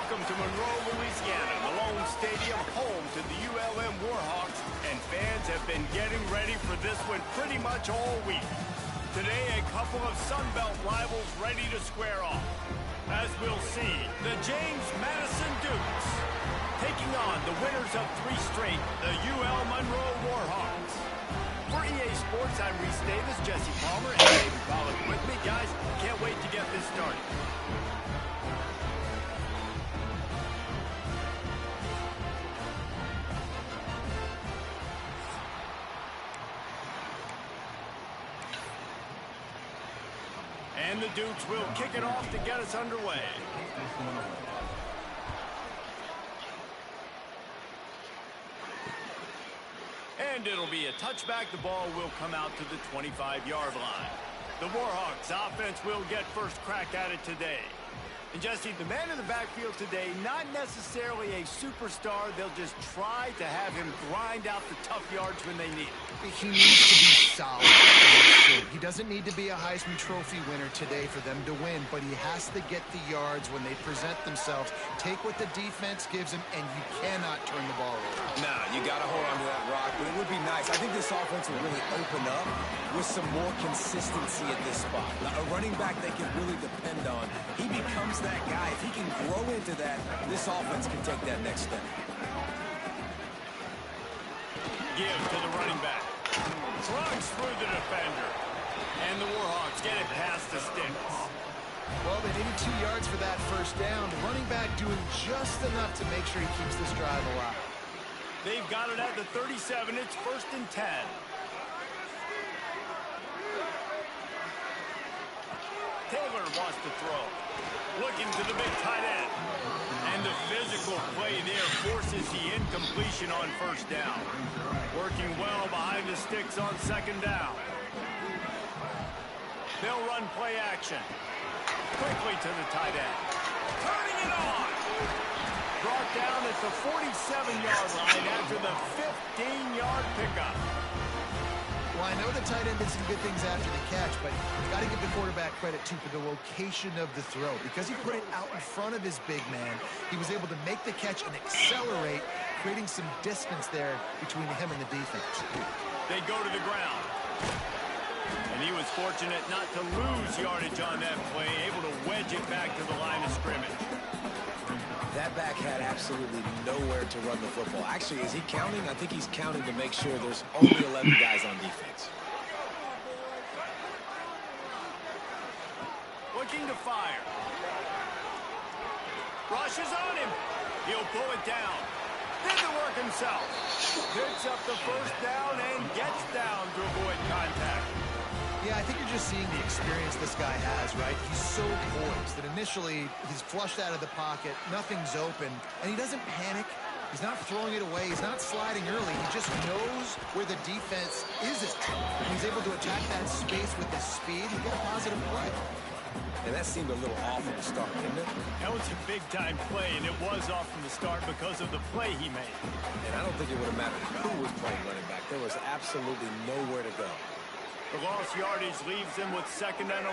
Welcome to Monroe, Louisiana, Malone Stadium, home to the ULM Warhawks, and fans have been getting ready for this one pretty much all week. Today, a couple of Sun Belt rivals ready to square off. As we'll see, the James Madison Dukes taking on the winners of 3 straight, the UL Monroe Warhawks. For EA Sports, I'm Reese Davis, Jesse Palmer, and David Pollock with me. Guys, can't wait to get this started. And the Dukes will kick it off to get us underway. And it'll be a touchback. The ball will come out to the 25-yard line. The Warhawks offense will get first crack at it today. And Jesse, the man in the backfield today, not necessarily a superstar. They'll just try to have him grind out the tough yards when they need it. He needs to be solid. He doesn't need to be a Heisman Trophy winner today for them to win, but he has to get the yards when they present themselves. Take what the defense gives him, and you cannot turn the ball over. Nah, you got to hold on to that rock, but it would be nice. I think this offense will really open up with some more consistency at this spot. Now, a running back they can really depend on. He becomes that guy. If he can grow into that, this offense can take that next step. Give to the running back. Runs through the defender. And the Warhawks get it past the sticks. Well, they needed 2 yards for that first down. The running back doing just enough to make sure he keeps this drive alive. They've got it at the 37. It's 1st and 10. Taylor wants to throw. Looking to the big tight end. And the physical play there forces the incompletion on first down. Working well behind the sticks on 2nd down. They'll run play action. Quickly to the tight end. Turning it on. Brought down at the 47-yard line after the 15-yard pickup. Well, I know the tight end did some good things after the catch, but you've got to give the quarterback credit, too, for the location of the throw. Because he put it out in front of his big man, he was able to make the catch and accelerate, creating some distance there between him and the defense. They go to the ground. And he was fortunate not to lose yardage on that play, able to wedge it back to the line of scrimmage. That back had absolutely nowhere to run the football. Actually, is he counting? I think he's counting to make sure there's only 11 guys on defense. Looking to fire. Rushes on him. He'll pull it down. Did the work himself. Picks up the first down and gets down to avoid contact. Yeah, I think you're just seeing the experience this guy has, right? He's so poised that initially he's flushed out of the pocket, nothing's open, and he doesn't panic. He's not throwing it away. He's not sliding early. He just knows where the defense isn't. And he's able to attack that space with his speed and get a positive play. And that seemed a little off from the start, didn't it? That was a big-time play, and it was off from the start because of the play he made. And I don't think it would have mattered who was playing running back. There was absolutely nowhere to go. The lost yardage leaves him with 2nd and 11.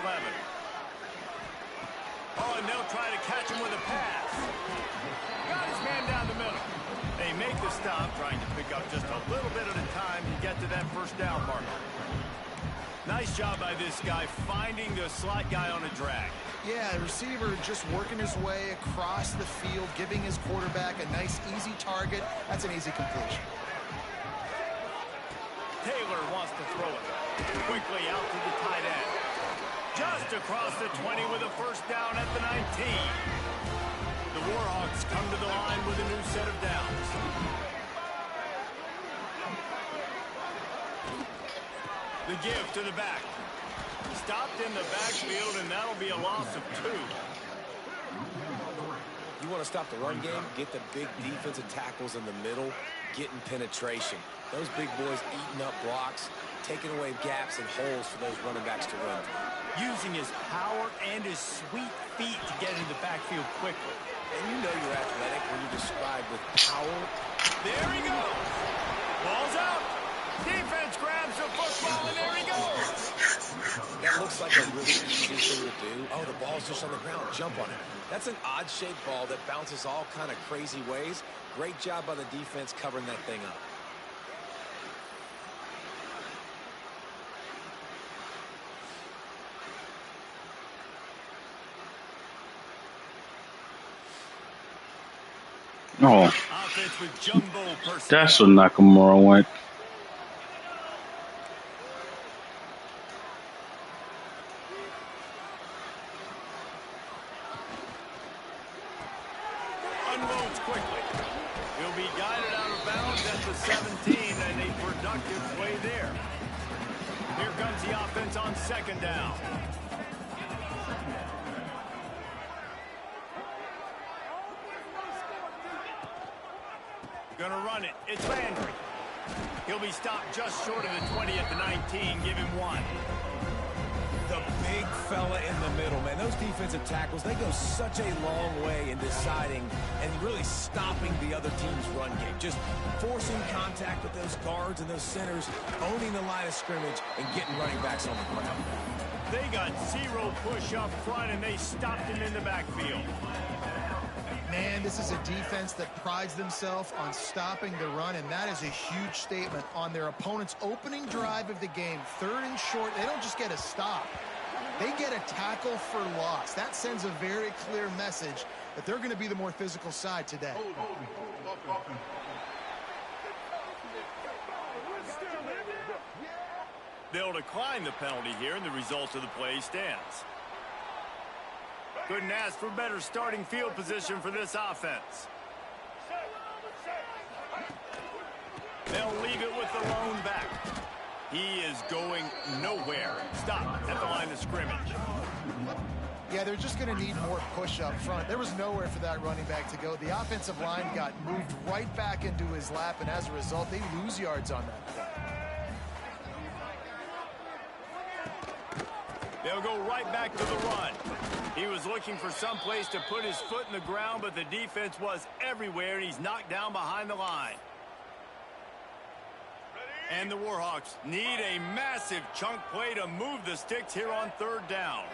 Oh, and they'll try to catch him with a pass. Got his man down the middle. They make the stop, trying to pick up just a little bit at a time to get to that first down marker. Nice job by this guy finding the slot guy on a drag. Yeah, the receiver just working his way across the field, giving his quarterback a nice, easy target. That's an easy completion. Taylor wants to throw it. Quickly out to the tight end. Just across the 20 with a first down at the 19. The Warhawks come to the line with a new set of downs. The give to the back. Stopped in the backfield, and that'll be a loss of 2. You want to stop the run game? Get the big defensive tackles in the middle, getting penetration. Those big boys eating up blocks, taking away gaps and holes for those running backs to run through. Using his power and his sweet feet to get into the backfield quickly. And you know you're athletic when you describe with power. There he goes. Ball's out. Defense grabs the football, and there he goes. That looks like a really easy thing to do. Oh, the ball's just on the ground. Jump on it. That's an odd-shaped ball that bounces all kind of crazy ways. Great job by the defense covering that thing up. Oh, that's what Nakamura went. Unloads quickly. He'll be guided out of bounds at the 17, and a productive play there. Here comes the offense on second down. Gonna run it. It's Landry. He'll be stopped just short of the 20 at the 19. Give him one. The big fella in the middle, man. Those defensive tackles, they go such a long way in deciding and really stopping the other team's run game. Just forcing contact with those guards and those centers, owning the line of scrimmage, and getting running backs on the ground. They got zero push up front, and they stopped him in the backfield. Man, this is a defense that prides themselves on stopping the run, and that is a huge statement on their opponent's opening drive of the game. 3rd and short, they don't just get a stop. They get a tackle for loss. That sends a very clear message that they're going to be the more physical side today. They'll decline the penalty here, and the result of the play stands. Couldn't ask for better starting field position for this offense. They'll leave it with the lone back. He is going nowhere. Stop at the line of scrimmage. Yeah, they're just going to need more push up front. There was nowhere for that running back to go. The offensive line got moved right back into his lap, and as a result, they lose yards on that play. They'll go right back to the run. He was looking for some place to put his foot in the ground, but the defense was everywhere, and he's knocked down behind the line. And the Warhawks need a massive chunk play to move the sticks here on 3rd down.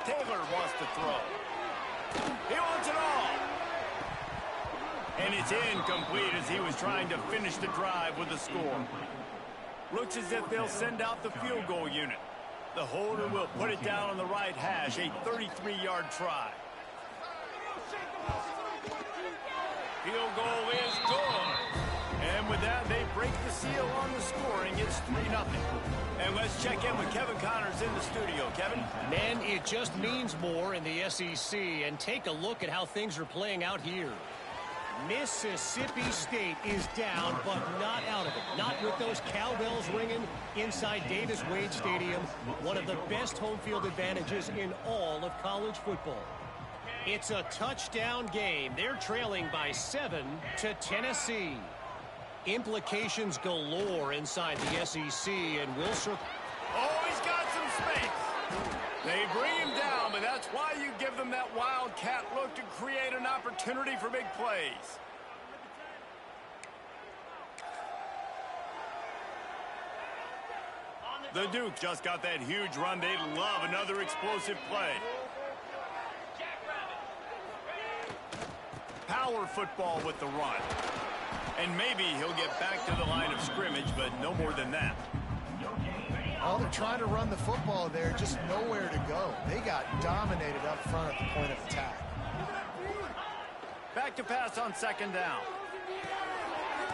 Taylor wants to throw. He wants it all. And it's incomplete as he was trying to finish the drive with a score. Looks as if they'll send out the field goal unit. The holder will put it down on the right hash, a 33-yard try. Field goal is good. And with that, they break the seal on the scoring. It's 3-0. And let's check in with Kevin Connors in the studio. Kevin? Man, it just means more in the SEC. And take a look at how things are playing out here. Mississippi State is down, but not out of it. Not with those cowbells ringing inside Davis-Wade Stadium, one of the best home field advantages in all of college football. It's a touchdown game. They're trailing by 7 to Tennessee. Implications galore inside the SEC, and Wilson. Oh, he's got some space. They bring him down, but that's why you give them that wildcat look to create an opportunity for big plays. The Duke just got that huge run. They love another explosive play. Power football with the run. And maybe he'll get back to the line of scrimmage, but no more than that. Oh, they're trying to run the football there, just nowhere to go. They got dominated up front at the point of attack. Back to pass on 2nd down.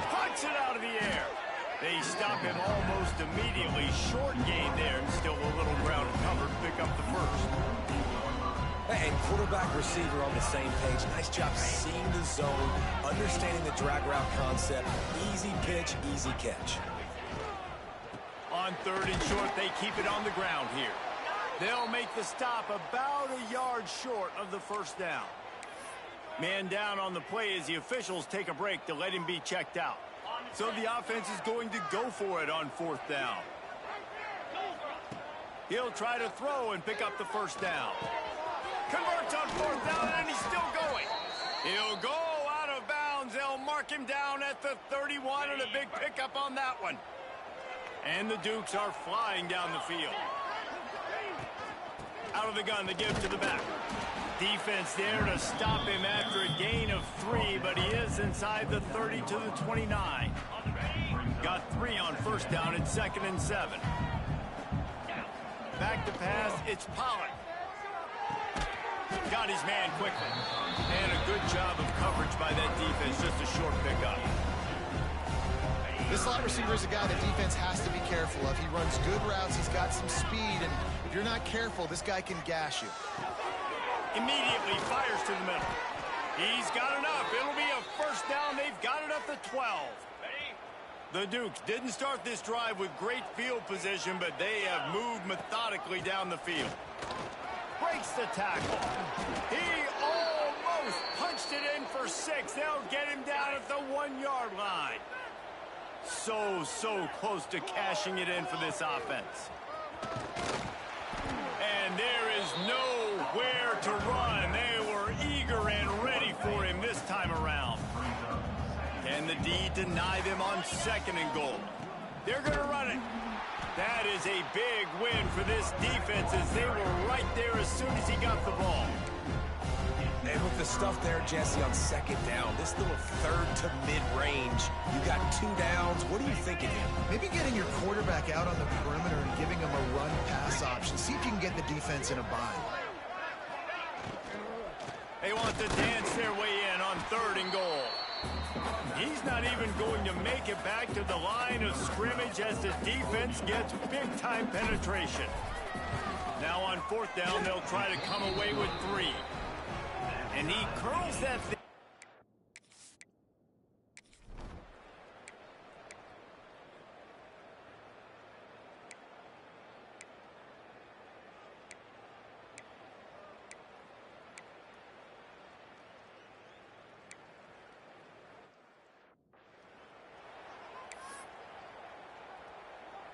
Punch it out of the air. They stop him almost immediately. Short gain there, and still a little ground covered to pick up the first. And quarterback receiver on the same page. Nice job seeing the zone, understanding the drag route concept. Easy pitch, easy catch. On 3rd and short, they keep it on the ground here. They'll make the stop about a yard short of the 1st down. Man down on the play as the officials take a break to let him be checked out. So the offense is going to go for it on 4th down. He'll try to throw and pick up the 1st down. Converts on 4th down, and he's still going. He'll go out of bounds. They'll mark him down at the 31, and a big pickup on that one. And the Dukes are flying down the field. out of the gun to give to the back. Defense there to stop him after a gain of 3, but he is inside the 30 to the 29. Got 3 on first down. It's 2nd and 7. Back to pass. It's Pollard. Got his man quickly. And a good job of coverage by that defense. Just a short pickup. This slot receiver is a guy the defense has to be careful of. He runs good routes. He's got some speed. And if you're not careful, this guy can gash you. Immediately fires to the middle. He's got enough. It'll be a first down. They've got it up to 12. The Dukes didn't start this drive with great field position, but they have moved methodically down the field. Breaks the tackle. He almost punched it in for 6. They'll get him down at the 1-yard line. So close to cashing it in for this offense. And there is nowhere to run. They were eager and ready for him this time around. Can the D deny them on 2nd and goal? They're going to run it. That is a big win for this defense as they were right there as soon as he got the ball. And with the stuff there, Jesse, on 2nd down, this little 3rd to mid-range, you got 2 downs. What are you thinking here? Maybe getting your quarterback out on the perimeter and giving him a run-pass option. See if you can get the defense in a bind. They want to dance their way in on 3rd and goal. He's not even going to make it back to the line of scrimmage as the defense gets big-time penetration. Now on 4th down, they'll try to come away with 3. And he curls that thing.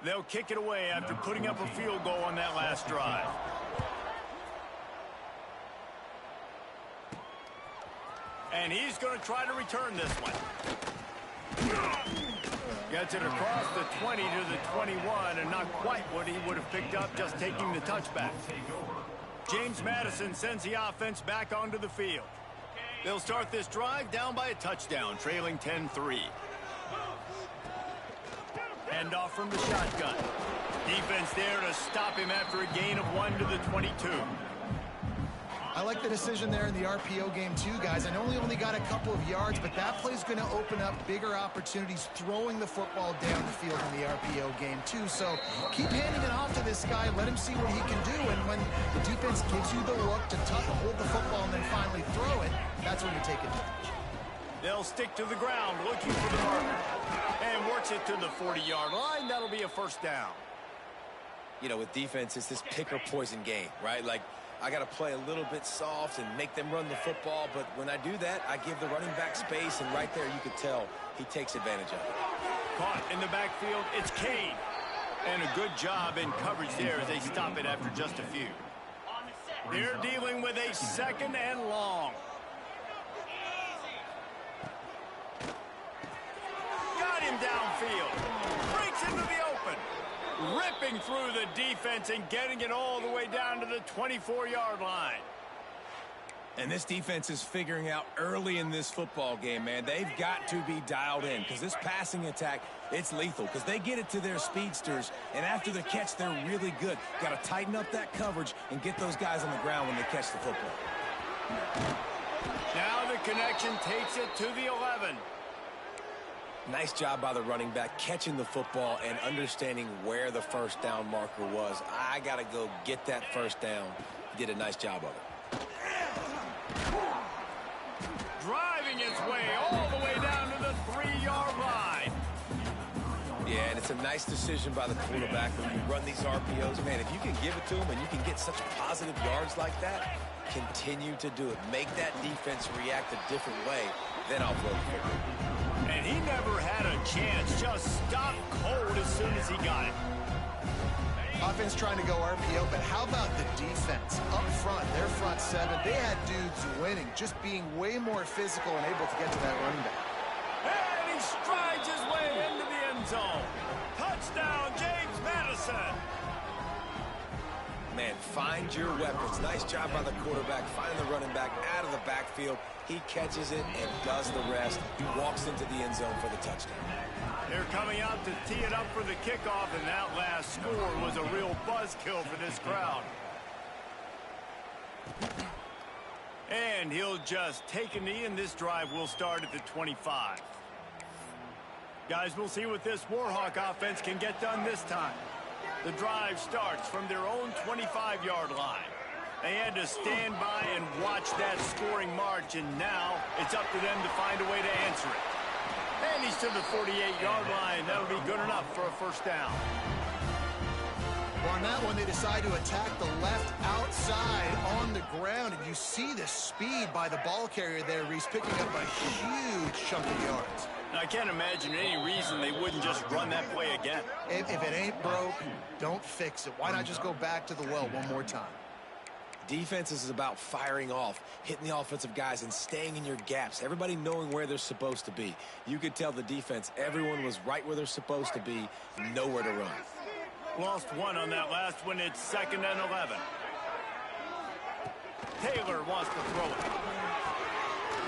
They'll kick it away after putting up a field goal on that last drive. And he's going to try to return this one. Gets it across the 20 to the 21, and not quite what he would have picked up just taking the touchback. James Madison sends the offense back onto the field. They'll start this drive down by a touchdown, trailing 10-3. Hand off from the shotgun. Defense there to stop him after a gain of 1 to the 22. I like the decision there in the RPO game too, guys. I know he only got a couple of yards, but that play's going to open up bigger opportunities throwing the football down the field in the RPO game too. So keep handing it off to this guy. Let him see what he can do. And when the defense gives you the look to hold the football and then finally throw it, that's when you take advantage. They'll stick to the ground looking for the marker. And works it to the 40-yard line. That'll be a first down. You know, with defense, it's this pick or poison game, right? Like, I got to play a little bit soft and make them run the football, but when I do that, I give the running back space, and right there you could tell he takes advantage of it. Caught in the backfield, it's Kane. And a good job in coverage there as they stop it after just a few. They're dealing with a 2nd and long. Got him downfield. Breaks into the open. Ripping through the defense and getting it all the way down to the 24-yard line. And this defense is figuring out early in this football game, man. They've got to be dialed in because this passing attack, it's lethal because they get it to their speedsters, and after the catch, they're really good. Got to tighten up that coverage and get those guys on the ground when they catch the football. Now the connection takes it to the 11. Nice job by the running back catching the football and understanding where the first down marker was. I got to go get that first down. He did a nice job of it. Driving its way all the way down to the 3-yard line. Yeah, and it's a nice decision by the quarterback when you run these RPOs. Man, if you can give it to him and you can get such positive yards like that, continue to do it. Make that defense react a different way, then I'll throw the football. And he never had a chance, just stopped cold as soon as he got it. Offense trying to go RPO, but how about the defense? Up front, their front 7, they had dudes winning, just being way more physical and able to get to that running back. And he strides his way into the end zone. Touchdown, James Madison. Man, find your weapons. Nice job by the quarterback, finding the running back out of the backfield. He catches it and does the rest. He walks into the end zone for the touchdown. They're coming out to tee it up for the kickoff, and that last score was a real buzzkill for this crowd. And he'll just take a knee, and this drive will start at the 25. Guys, we'll see what this Warhawk offense can get done this time. The drive starts from their own 25-yard line. They had to stand by and watch that scoring march, and now it's up to them to find a way to answer it. And he's to the 48-yard line. That'll be good enough for a first down. Well, on that one, they decide to attack the left outside on the ground, and you see the speed by the ball carrier there, Reese, picking up a huge chunk of yards. I can't imagine any reason they wouldn't just run that play again. If it ain't broke, don't fix it. Why not just go back to the well one more time? Defense is about firing off, hitting the offensive guys, and staying in your gaps. Everybody knowing where they're supposed to be. You could tell the defense, everyone was right where they're supposed to be, nowhere to run. Lost one on that last one. It's 2nd and 11. Taylor wants to throw it.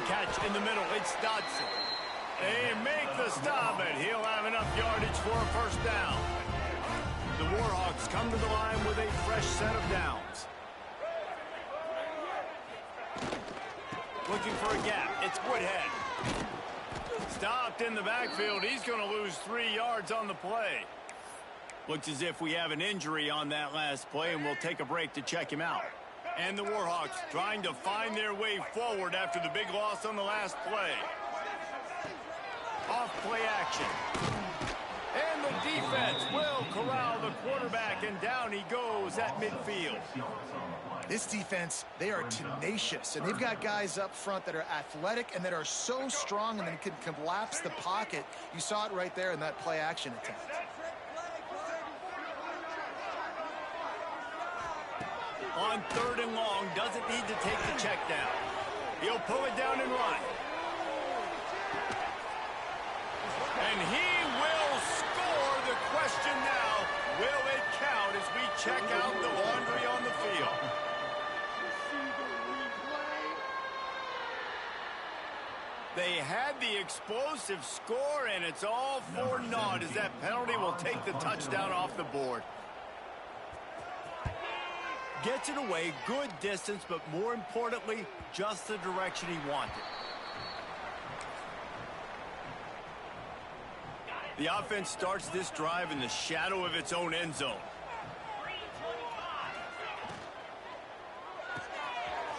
Catch in the middle. It's Dodson. They make the stop, and he'll have enough yardage for a first down. The Warhawks come to the line with a fresh set of downs. Looking for a gap. It's Woodhead. Stopped in the backfield. He's going to lose 3 yards on the play. Looks as if we have an injury on that last play, and we'll take a break to check him out. And the Warhawks trying to find their way forward after the big loss on the last play. Off-play action. And the defense will corral the quarterback, and down he goes at midfield. This defense, they are tenacious, and they've got guys up front that are athletic and that are so strong and then can collapse the pocket. You saw it right there in that play-action attempt. On 3rd and long, doesn't need to take the check down. He'll pull it down and run. And he will score. The question now, will it count as we check out the laundry on the field? They had the explosive score, and it's all for naught as that penalty will take the touchdown off the board. Gets it away, good distance, but more importantly, just the direction he wanted. The offense starts this drive in the shadow of its own end zone.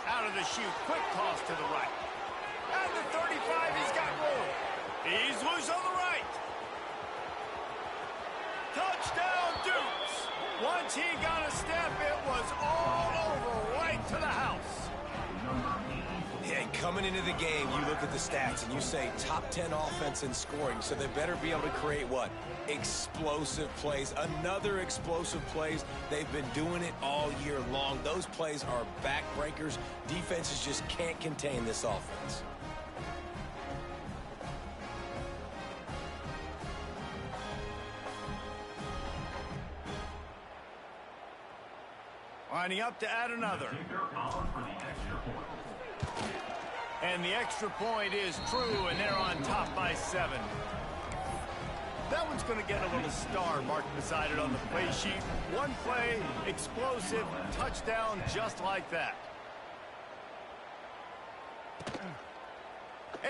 Out of the chute, quick toss to the right. At the 35, he's got room. He's loose on the right. Touchdown, Dukes. Once he got a step, it was all over, right to the house. Yeah, and coming into the game, you look at the stats and you say top 10 offense in scoring, so they better be able to create what? Explosive plays. Another explosive plays. They've been doing it all year long. Those plays are backbreakers. Defenses just can't contain this offense. Lining up to add another. And the extra point is true, and they're on top by 7. That one's going to get a little star marked beside it on the play sheet. One play, explosive, touchdown, just like that.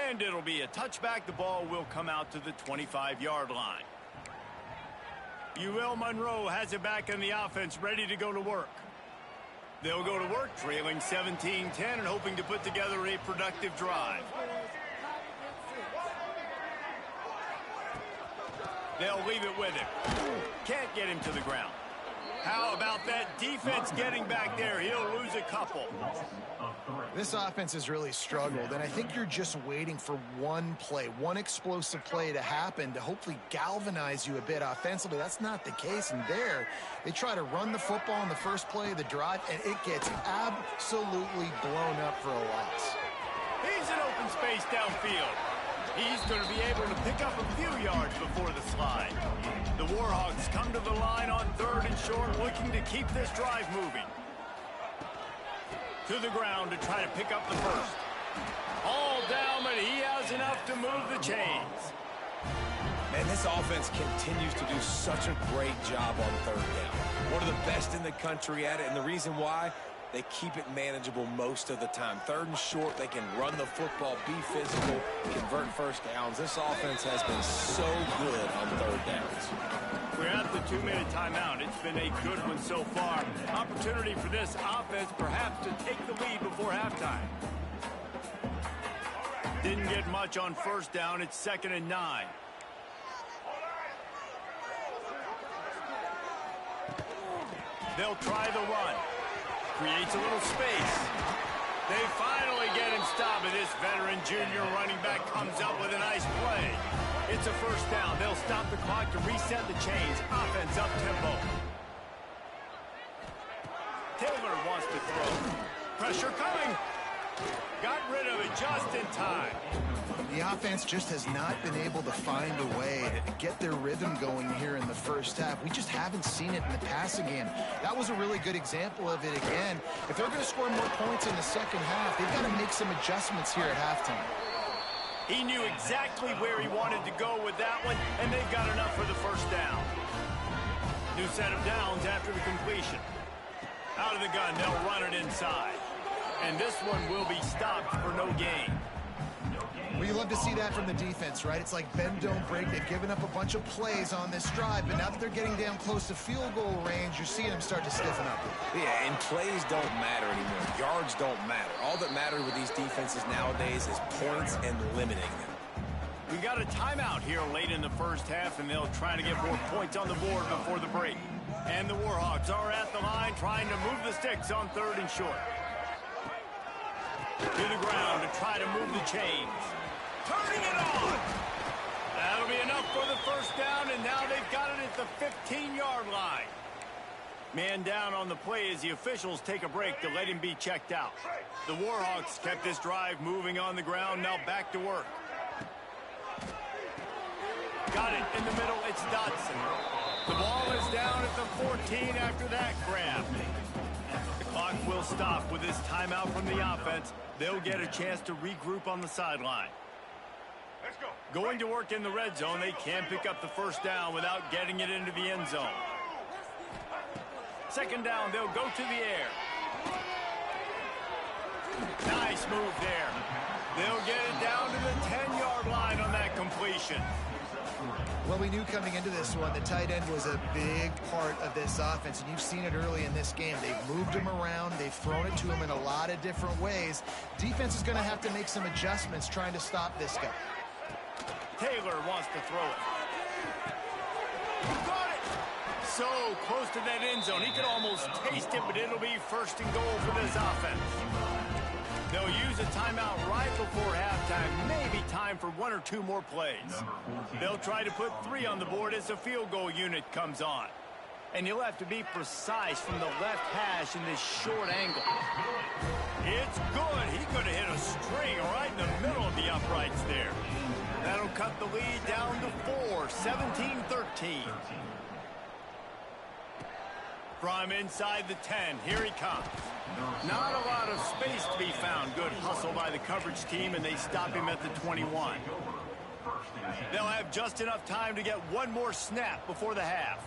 And it'll be a touchback. The ball will come out to the 25-yard line. UL Monroe has it back in the offense, ready to go to work. They'll go to work, trailing 17-10 and hoping to put together a productive drive. They'll leave it with him. Can't get him to the ground. How about that defense getting back there? He'll lose a couple. This offense has really struggled, and I think you're just waiting for one play, one explosive play to happen to hopefully galvanize you a bit offensively. That's not the case, and there, they try to run the football in the first play of the drive, and it gets absolutely blown up for a loss. He's in open space downfield. He's going to be able to pick up a few yards before the slide. The Warhawks come to the line on 3rd and short, looking to keep this drive moving. To the ground to try to pick up the first. All down, but he has enough to move the chains. Man, this offense continues to do such a great job on 3rd down. One of the best in the country at it, and the reason why, they keep it manageable most of the time. 3rd and short, they can run the football, be physical, convert first downs. This offense has been so good on 3rd downs. We're at the 2-minute timeout. It's been a good one so far. Opportunity for this offense perhaps to take the lead before halftime. Didn't get much on 1st down. It's 2nd and 9. They'll try the run. Creates a little space. They finally get him stopped, and this veteran junior running back comes up with a nice play. It's a 1st down. They'll stop the clock to reset the chains. Offense up tempo. Taylor wants to throw. Pressure coming. Got rid of it just in time. The offense just has not been able to find a way to get their rhythm going here in the 1st half. We just haven't seen it in the passing game. That was a really good example of it again. If they're going to score more points in the 2nd half, they've got to make some adjustments here at halftime. He knew exactly where he wanted to go with that one, and they've got enough for the 1st down. New set of downs after the completion. Out of the gun, they'll run it inside. And this one will be stopped for no gain. Well, you love to see that from the defense, right? It's like bend, don't break. They've given up a bunch of plays on this drive, but now that they're getting down close to field goal range, you're seeing them start to stiffen up. Yeah, and plays don't matter anymore. Yards don't matter. All that matters with these defenses nowadays is points and limiting them. We got a timeout here late in the 1st half, and they'll try to get more points on the board before the break. And the Warhawks are at the line trying to move the sticks on 3rd and short. To the ground to try to move the chains. Turning it on. That'll be enough for the 1st down, and now they've got it at the 15-yard line. Man down on the play as the officials take a break to let him be checked out. The Warhawks kept this drive moving on the ground, now back to work. Got it in the middle, it's Dotson. The ball is down at the 14 after that grab. The clock will stop with this timeout from the offense. They'll get a chance to regroup on the sideline. Let's go. Going to work in the red zone, they can't pick up the 1st down without getting it into the end zone. 2nd down, they'll go to the air. Nice move there. They'll get it down to the 10-yard line on that completion. Well, we knew coming into this one the tight end was a big part of this offense, and you've seen it early in this game. They've moved him around. They've thrown it to him in a lot of different ways. Defense is going to have to make some adjustments trying to stop this guy. Taylor wants to throw it. Got it! So close to that end zone. He could almost taste it, but it'll be 1st and goal for this offense. They'll use a timeout right before halftime. Maybe time for 1 or 2 more plays. They'll try to put 3 on the board as the field goal unit comes on. And you'll have to be precise from the left hash in this short angle. It's good. He could have hit a string right in the middle of the uprights there. That'll cut the lead down to 4, 17-13. From inside the 10, here he comes. Not a lot of space to be found. Good hustle by the coverage team, and they stop him at the 21. They'll have just enough time to get 1 more snap before the half.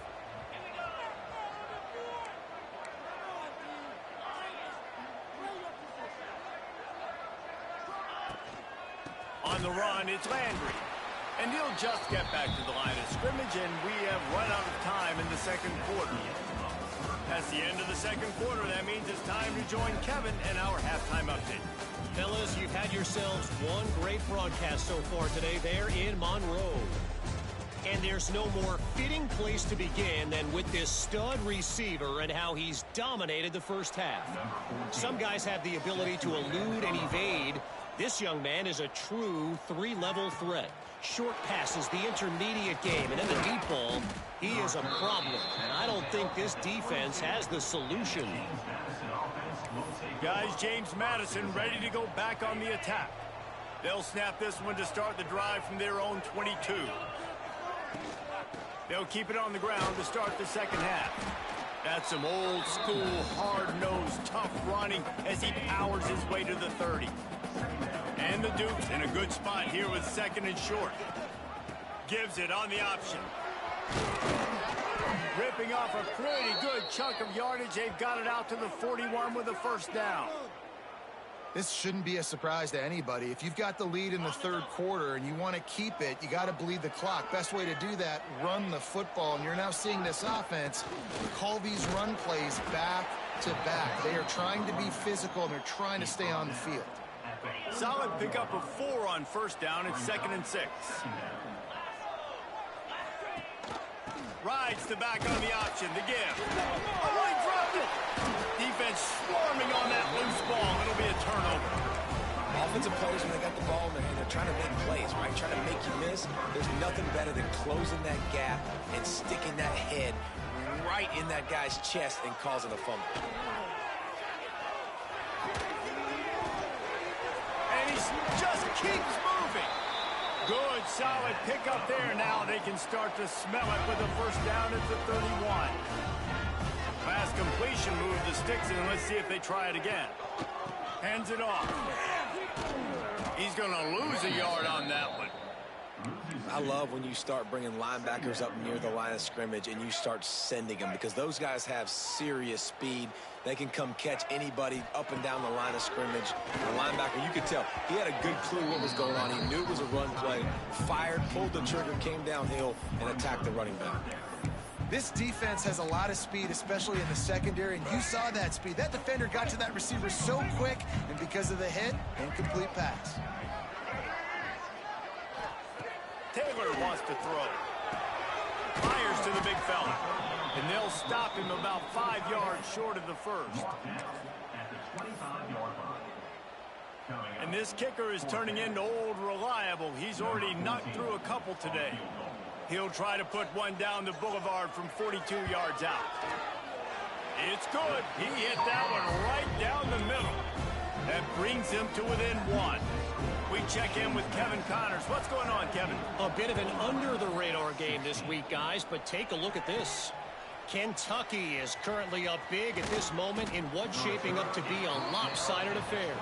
On the run, it's Landry. And he'll just get back to the line of scrimmage, and we have run out of time in the 2nd quarter. That's the end of the 2nd quarter. That means it's time to join Kevin and our halftime update. Fellas, you've had yourselves one great broadcast so far today there in Monroe. And there's no more fitting place to begin than with this stud receiver and how he's dominated the 1st half. Some guys have the ability to elude and evade. This young man is a true 3-level threat. Short passes, the intermediate game, and then the deep ball. He is a problem, and I don't think this defense has the solution. Guys, James Madison ready to go back on the attack. They'll snap this one to start the drive from their own 22. They'll keep it on the ground to start the second half. That's some old school, hard-nosed, tough running as he powers his way to the 30. And the Dukes in a good spot here with second and short. Gives it on the option. Ripping off a pretty good chunk of yardage. They've got it out to the 41 with a first down. This shouldn't be a surprise to anybody. If you've got the lead in the third quarter and you want to keep it, you got to bleed the clock. Best way to do that, run the football. And you're now seeing this offense call these run plays back to back. They are trying to be physical, and they're trying to stay on the field. Solid pickup of 4 on first down. It's 2nd and 6. Rides the back on the option. The give. Oh, he dropped it. Defense swarming on that loose ball. It'll be a turnover. Offensive players, when they got the ball in their hand, they're trying to make plays, right? Trying to make you miss. There's nothing better than closing that gap and sticking that head right in that guy's chest and causing a fumble. And he just keeps moving. Good, solid pickup there. Now they can start to smell it with a first down at the 31. Pass completion move the sticks in. Let's see if they try it again. Hands it off. He's going to lose a yard on that one. I love when you start bringing linebackers up near the line of scrimmage and you start sending them, because those guys have serious speed. They can come catch anybody up and down the line of scrimmage. The linebacker, you could tell, he had a good clue what was going on. He knew it was a run play, fired, pulled the trigger, came downhill, and attacked the running back. This defense has a lot of speed, especially in the secondary, and you saw that speed. That defender got to that receiver so quick, and because of the hit, incomplete pass. Taylor wants to throw. Fires to the big fella. And they'll stop him about 5 yards short of the first. And this kicker is turning into old reliable. He's already knocked through a couple today. He'll try to put one down the boulevard from 42 yards out. It's good. He hit that one right down the middle. That brings him to within 1. We check in with Kevin Connors. What's going on, Kevin? A bit of an under-the-radar game this week, guys, but take a look at this. Kentucky is currently up big at this moment in what's shaping up to be a lopsided affair.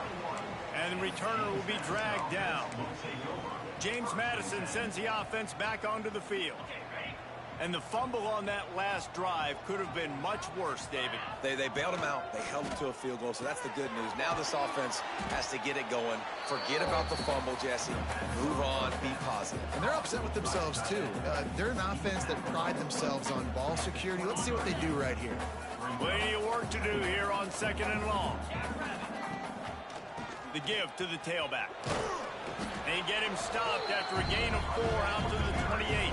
And the returner will be dragged down. James Madison sends the offense back onto the field. And the fumble on that last drive could have been much worse, David. They bailed him out. They held him to a field goal, so that's the good news. Now this offense has to get it going. Forget about the fumble, Jesse. Move on. Be positive. And they're upset with themselves, too. They're an offense that pride themselves on ball security. Let's see what they do right here. Plenty of work to do here on 2nd and long. The give to the tailback. They get him stopped after a gain of 4 out to the 28.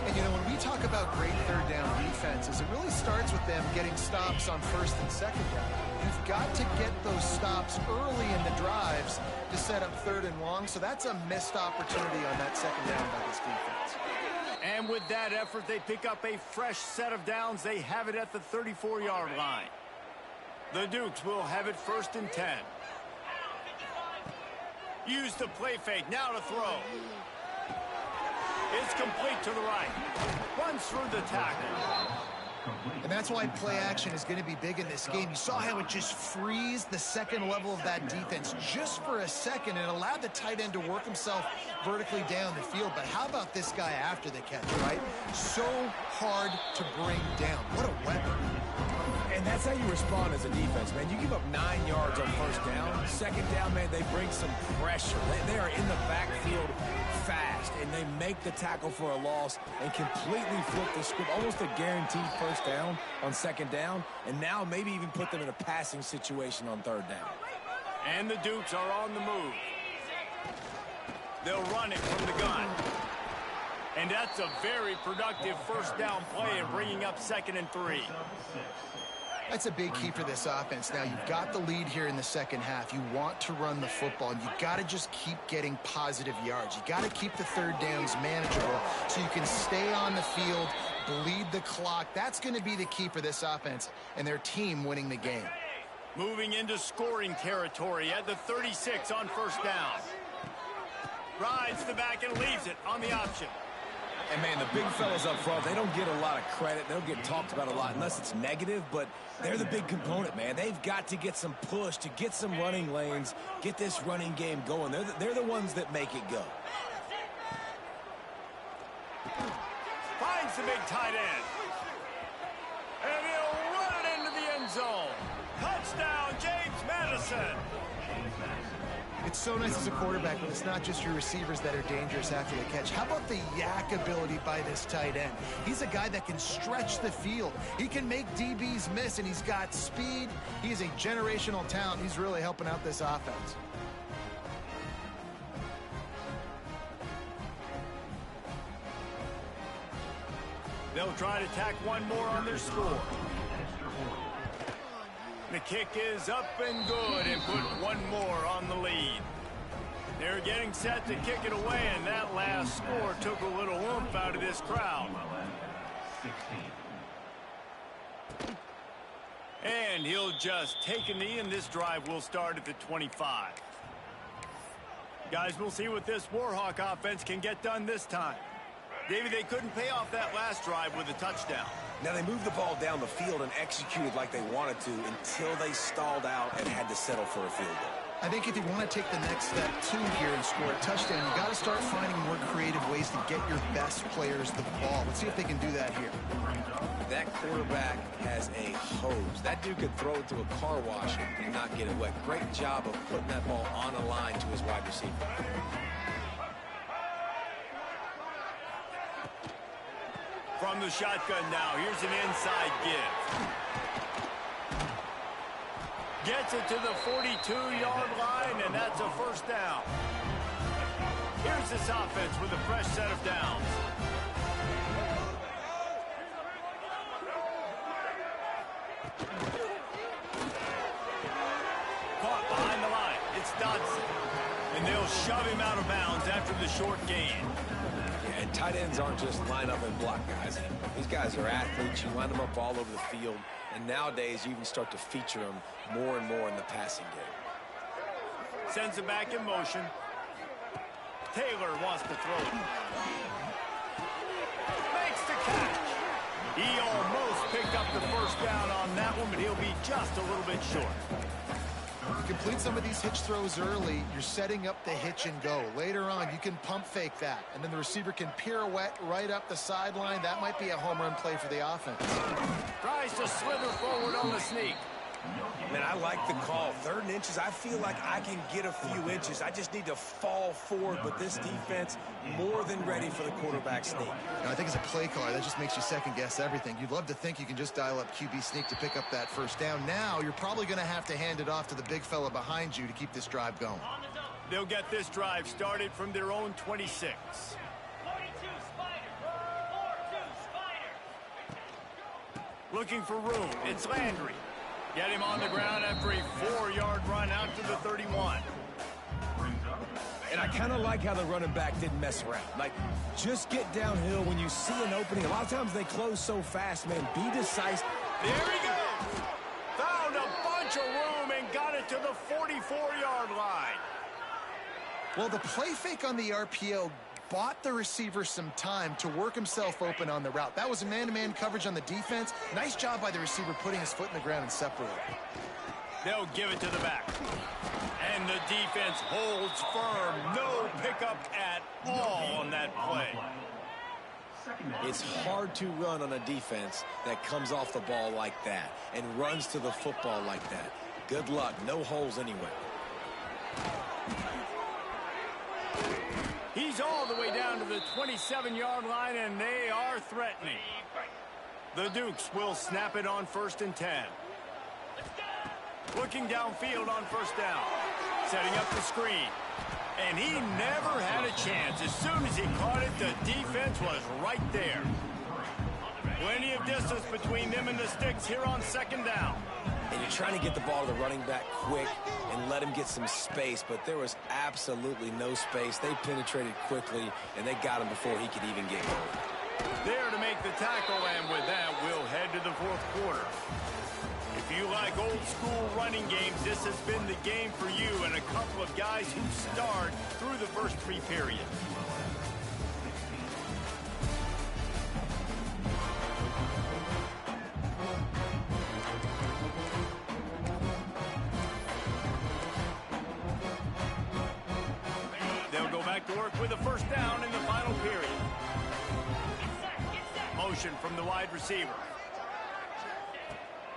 And, you know, when we talk about great third down defenses, it really starts with them getting stops on 1st and 2nd down. You've got to get those stops early in the drives to set up 3rd and long, so that's a missed opportunity on that 2nd down by this defense. And with that effort, they pick up a fresh set of downs. They have it at the 34-yard line. The Dukes will have it 1st and 10. Use the play fake, now to throw. It's complete to the right. Runs through the tackle. And that's why play action is going to be big in this game. You saw how it just frees the second level of that defense just for a second and allowed the tight end to work himself vertically down the field. But how about this guy after the catch, right? So hard to bring down. What a weapon. And that's how you respond as a defense, man. You give up 9 yards on 1st down. 2nd down, man, they bring some pressure. They are in the backfield fast, and they make the tackle for a loss and completely flip the script. Almost a guaranteed 1st down on 2nd down, and now maybe even put them in a passing situation on 3rd down. And the Dukes are on the move. They'll run it from the gun. And that's a very productive 1st down play and bringing up 2nd and 3. That's a big key for this offense. Now, you've got the lead here in the second half. You want to run the football, and you've got to just keep getting positive yards. You got to keep the 3rd downs manageable so you can stay on the field, bleed the clock. That's going to be the key for this offense and their team winning the game. Moving into scoring territory at the 36 on first down. Rides the back and leaves it on the option. And, man, the big fellas up front, they don't get a lot of credit. They don't get talked about a lot unless it's negative, but they're the big component, man. They've got to get some push, to get some running lanes, get this running game going. They're the ones that make it go. Finds the big tight end. And he'll run it into the end zone. Touchdown, James Madison. It's so nice as a quarterback when it's not just your receivers that are dangerous after the catch. How about the yak ability by this tight end? He's a guy that can stretch the field. He can make DBs miss, and he's got speed. He is a generational talent. He's really helping out this offense. They'll try to tack one more on their score. The kick is up and good and put one more on the lead. They're getting set to kick it away, and that last score took a little oomph out of this crowd. And he'll just take a knee, and this drive will start at the 25. Guys, we'll see what this Warhawk offense can get done this time. Davey, they couldn't pay off that last drive with a touchdown. Now, they moved the ball down the field and executed like they wanted to until they stalled out and had to settle for a field goal. I think if you want to take the next step, too, here and score a touchdown, you got to start finding more creative ways to get your best players the ball. Let's see if they can do that here. That quarterback has a hose. That dude could throw it to a car wash and not get it wet. Great job of putting that ball on a line to his wide receiver. From the shotgun now, here's an inside give. Gets it to the 42-yard line, and that's a first down. Here's this offense with a fresh set of downs. Caught behind the line. It's Dodson. And they'll shove him out of bounds after the short gain. And tight ends aren't just line up and block guys. These guys are athletes. You line them up all over the field. And nowadays, you even start to feature them more and more in the passing game. Sends it back in motion. Taylor wants to throw it. Makes the catch. He almost picked up the first down on that one, but he'll be just a little bit short. You complete some of these hitch throws early, you're setting up the hitch and go. Later on, you can pump fake that, and then the receiver can pirouette right up the sideline. That might be a home run play for the offense. Tries to slither forward on the sneak. Man, I like the call. 3rd and inches, I feel like I can get a few inches. I just need to fall forward, but this defense more than ready for the quarterback sneak. Now, I think as a play caller, that just makes you second-guess everything. You'd love to think you can just dial up QB sneak to pick up that first down. Now, you're probably going to have to hand it off to the big fella behind you to keep this drive going. They'll get this drive started from their own 26. Looking for room. It's Landry. Get him on the ground after a 4-yard run out to the 31. And I kind of like how the running back didn't mess around. Like, just get downhill when you see an opening. A lot of times they close so fast, man. Be decisive. There he goes. Found a bunch of room and got it to the 44-yard line. Well, the play fake on the RPO bought the receiver some time to work himself open on the route. That was a man-to-man coverage on the defense. Nice job by the receiver putting his foot in the ground and separating. They'll give it to the back. And the defense holds firm. No pickup at all on that play. It's hard to run on a defense that comes off the ball like that and runs to the football like that. Good luck. No holes anywhere. He's all the way down to the 27-yard line, and they are threatening. The Dukes will snap it on 1st and 10. Looking downfield on first down. Setting up the screen. And he never had a chance. As soon as he caught it, the defense was right there. Plenty of distance between them and the sticks here on 2nd down. And you're trying to get the ball to the running back quick and let him get some space, but there was absolutely no space. They penetrated quickly, and they got him before he could even get going. There to make the tackle, and with that, we'll head to the 4th quarter. If you like old-school running games, this has been the game for you and a couple of guys who start through the first 3 periods. They'll go back to work with a first down in the final period. Motion from the wide receiver.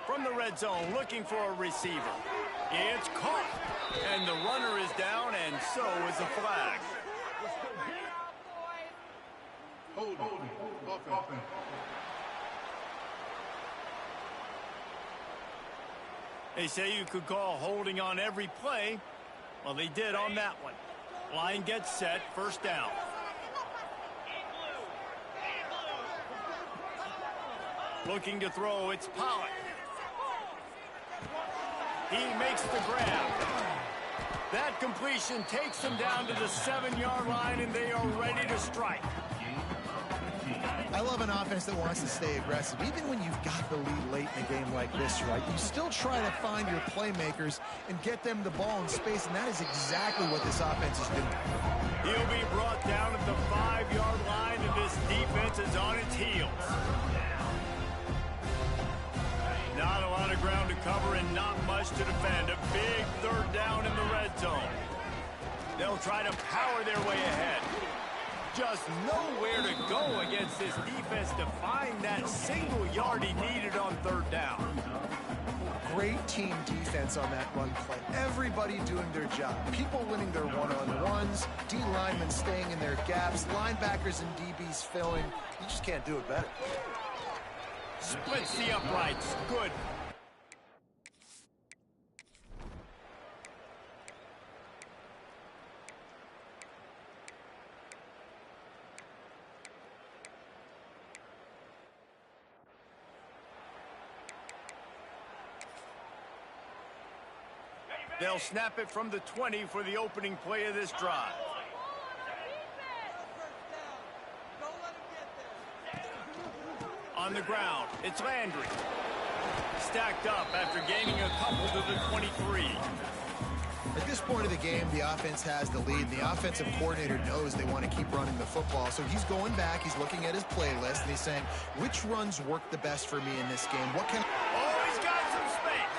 From the red zone, looking for a receiver. It's caught. And the runner is down, and so is the flag. They say you could call holding on every play. Well, they did on that one. Line gets set, first down. Looking to throw, it's Pollock. He makes the grab. That completion takes them down to the 7-yard line, and they are ready to strike. I love an offense that wants to stay aggressive. Even when you've got the lead late in a game like this, right, you still try to find your playmakers and get them the ball in space, and that is exactly what this offense is doing. He'll be brought down at the 5-yard line, and this defense is on its heels. Not a lot of ground to cover and not much to defend. A big third down in the red zone. They'll try to power their way ahead. Just nowhere to go against this defense to find that single yard he needed on third down. Great team defense on that run play. Everybody doing their job. People winning their one-on-ones, D linemen staying in their gaps, linebackers and DBs filling. You just can't do it better. Splits the uprights. Good. They'll snap it from the 20 for the opening play of this drive. On the ground, it's Landry. Stacked up after gaining a couple to the 23. At this point of the game, the offense has the lead. The offensive coordinator knows they want to keep running the football. So he's going back, he's looking at his playlist, and he's saying, which runs work the best for me in this game? What can... Oh, he's got some space.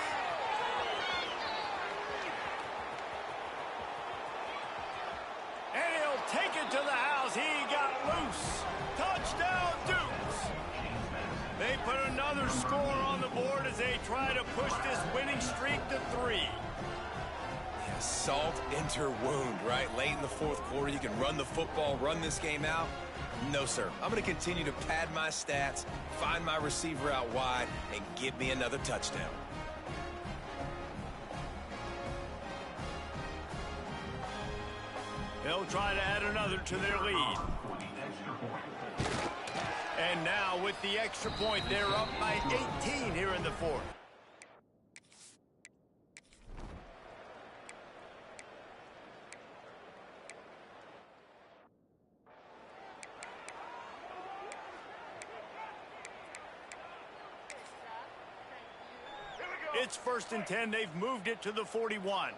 And he'll take it to the house. He got loose. Touchdown, Dukes. They put another score on the board as they try to push this winning streak to 3. Yeah, salt enter wound, right? Late in the fourth quarter, you can run the football, run this game out. No, sir. I'm going to continue to pad my stats, find my receiver out wide, and give me another touchdown. They'll try to add another to their lead. And now with the extra point, they're up by 18 here in the fourth. It's 1st and 10. They've moved it to the 41.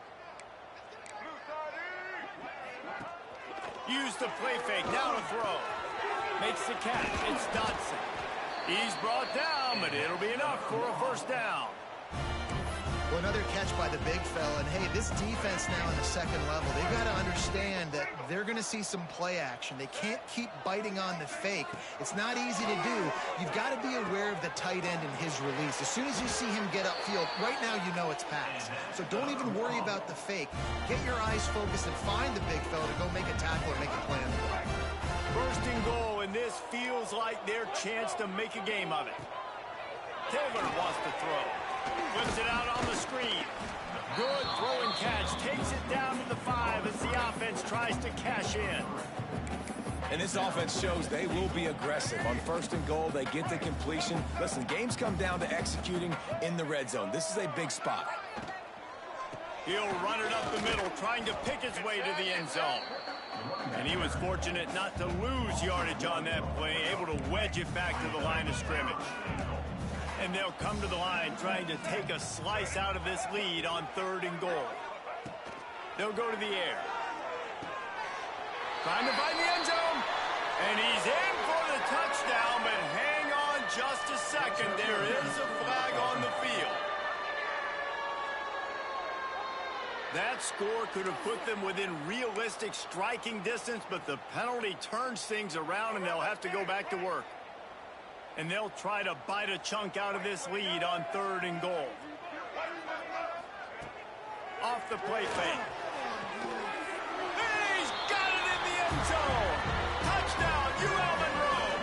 Use the play fake. Now to throw. Makes the catch. It's Dodson. He's brought down, but it'll be enough for a first down. Well, another catch by the big fella. And, hey, this defense now in the second level, they've got to understand that they're going to see some play action. They can't keep biting on the fake. It's not easy to do. You've got to be aware of the tight end and his release. As soon as you see him get upfield, right now you know it's pass. So don't even worry about the fake. Get your eyes focused and find the big fella to go make a tackle or make a play on the play. 1st and goal, and this feels like their chance to make a game of it. Taylor wants to throw. Flips it out on the screen. Good throw and catch. Takes it down to the 5 as the offense tries to cash in. And this offense shows they will be aggressive. On 1st and goal, they get the completion. Listen, games come down to executing in the red zone. This is a big spot. He'll run it up the middle, trying to pick his way to the end zone. And he was fortunate not to lose yardage on that play, able to wedge it back to the line of scrimmage. And they'll come to the line trying to take a slice out of this lead on 3rd and goal. They'll go to the air. Trying to find the end zone. And he's in for the touchdown, but hang on just a second. There is a flag on the field. That score could have put them within realistic striking distance, but the penalty turns things around, and they'll have to go back to work. And they'll try to bite a chunk out of this lead on 3rd and goal. Off the play fake. And he's got it in the end zone. Touchdown, UL Monroe.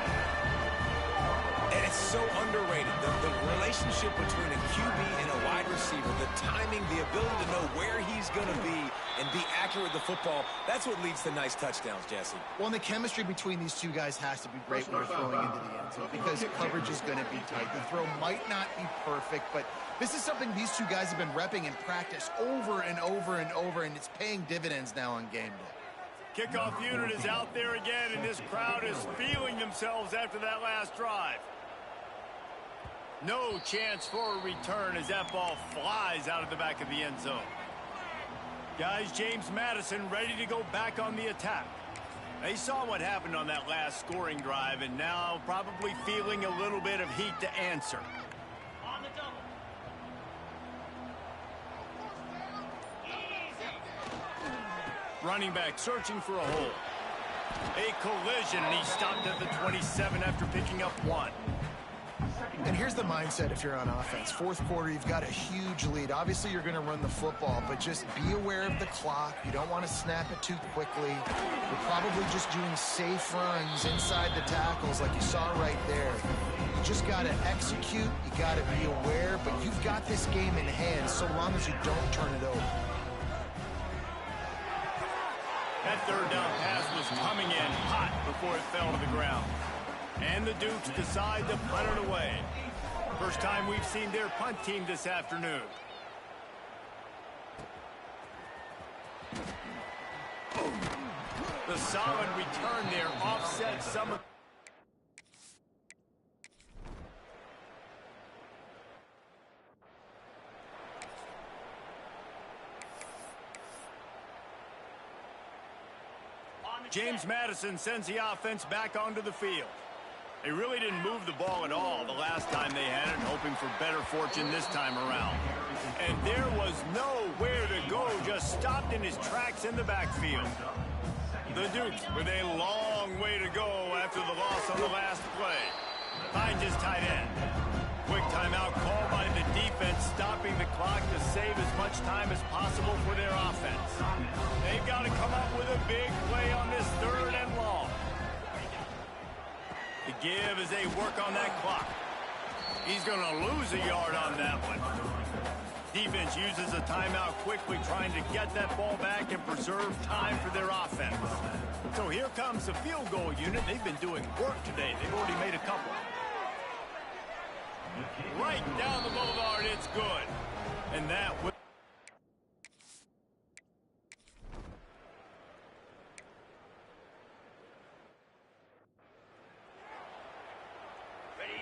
And it's so underrated. The relationship between a QB and a wide receiver, the timing, the ability to know where he's going to be and be accurate with the football, that's what leads to nice touchdowns, Jesse. Well, and the chemistry between these two guys has to be great when they're throwing into the end zone because coverage is going to be tight. The throw might not be perfect, but this is something these two guys have been repping in practice over and over and over, and it's paying dividends now on game day. Kickoff unit is out there again, and this crowd is feeling themselves after that last drive. No chance for a return as that ball flies out of the back of the end zone. Guys, James Madison ready to go back on the attack. They saw what happened on that last scoring drive, and now probably feeling a little bit of heat to answer. On the double. Running back searching for a hole. A collision, and he stopped at the 27 after picking up 1. And here's the mindset if you're on offense. 4th quarter, you've got a huge lead. Obviously, you're going to run the football, but just be aware of the clock. You don't want to snap it too quickly. You're probably just doing safe runs inside the tackles like you saw right there. You just got to execute. You got to be aware, but you've got this game in hand so long as you don't turn it over. That 3rd down pass was coming in hot before it fell to the ground. And the Dukes decide to punt it away. First time we've seen their punt team this afternoon. The solid return there offsets some of... James Madison sends the offense back onto the field. They really didn't move the ball at all the last time they had it, hoping for better fortune this time around. And there was nowhere to go, just stopped in his tracks in the backfield. The Dukes with a long way to go after the loss on the last play. Finds his tight end. Quick timeout called by the defense, stopping the clock to save as much time as possible for their offense. They've got to come up with a big play on this 3rd and long. The give as they work on that clock. He's going to lose a yard on that one. Defense uses a timeout quickly, trying to get that ball back and preserve time for their offense. So here comes the field goal unit. They've been doing work today. They've already made a couple. Right down the boulevard, it's good. And that will...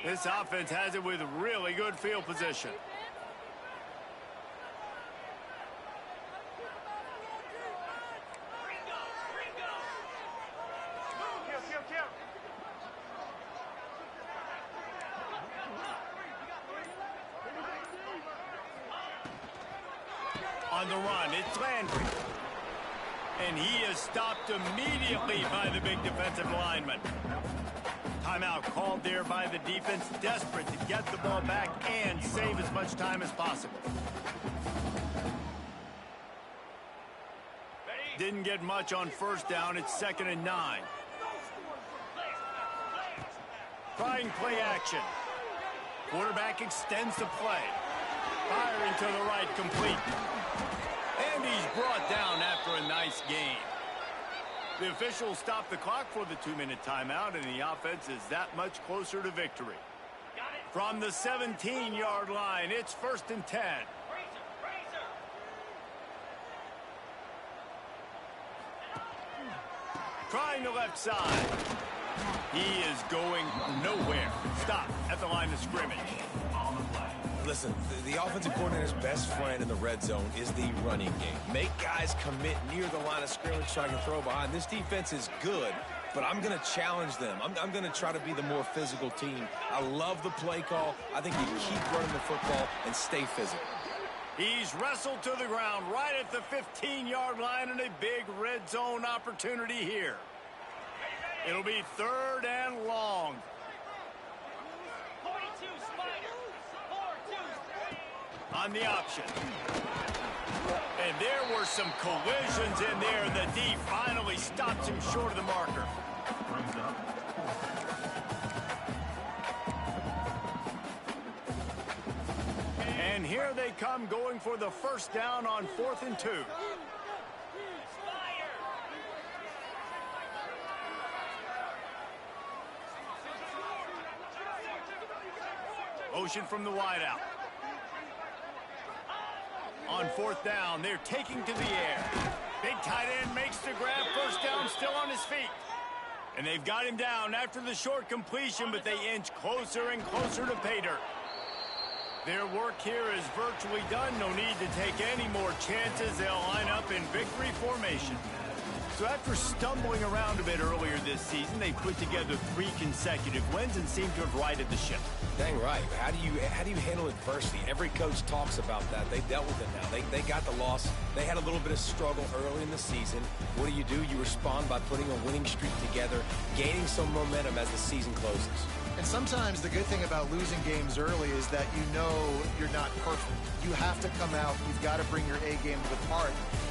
This offense has it with really good field position. On the run, it's Landry. And he is stopped immediately by the big defensive lineman. Timeout called there by the defense, desperate to get the ball back and save as much time as possible. Didn't get much on 1st down. It's 2nd and 9. Trying play action. Quarterback extends the play. Firing to the right, complete. And he's brought down after a nice gain. The officials stop the clock for the 2-minute timeout, and the offense is that much closer to victory. From the 17-yard line, it's 1st and 10. Trying the left side. He is going nowhere. Stop at the line of scrimmage. Listen, the offensive coordinator's best friend in the red zone is the running game. Make guys commit near the line of scrimmage so I can throw behind. This defense is good, but I'm going to challenge them. I'm going to try to be the more physical team. I love the play call. I think you keep running the football and stay physical. He's wrestled to the ground right at the 15-yard line, and a big red zone opportunity here. It'll be 3rd and long. On the option. And there were some collisions in there. The D finally stops him short of the marker. And here they come, going for the first down on 4th and 2. Motion from the wideout. On 4th down, they're taking to the air. Big tight end makes the grab. First down, still on his feet. And they've got him down after the short completion, but they inch closer and closer to pay dirt. Their work here is virtually done. No need to take any more chances. They'll line up in victory formation. So after stumbling around a bit earlier this season, they put together 3 consecutive wins and seem to have righted the ship. Dang right. How do you handle adversity? Every coach talks about that. They dealt with it now. They got the loss. They had a little bit of struggle early in the season. What do? You respond by putting a winning streak together, gaining some momentum as the season closes. And sometimes the good thing about losing games early is that you know you're not perfect. You have to come out. You've got to bring your A game to the part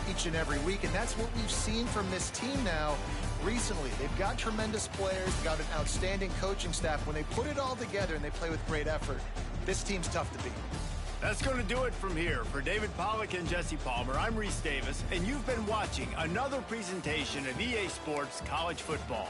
each and every week. And that's what we've seen from this team now recently. They've got tremendous players. They've got an outstanding coaching staff. When they put it all together and they play with great effort, this team's tough to beat. That's going to do it from here. For David Pollack and Jesse Palmer, I'm Reese Davis, and you've been watching another presentation of EA Sports College Football.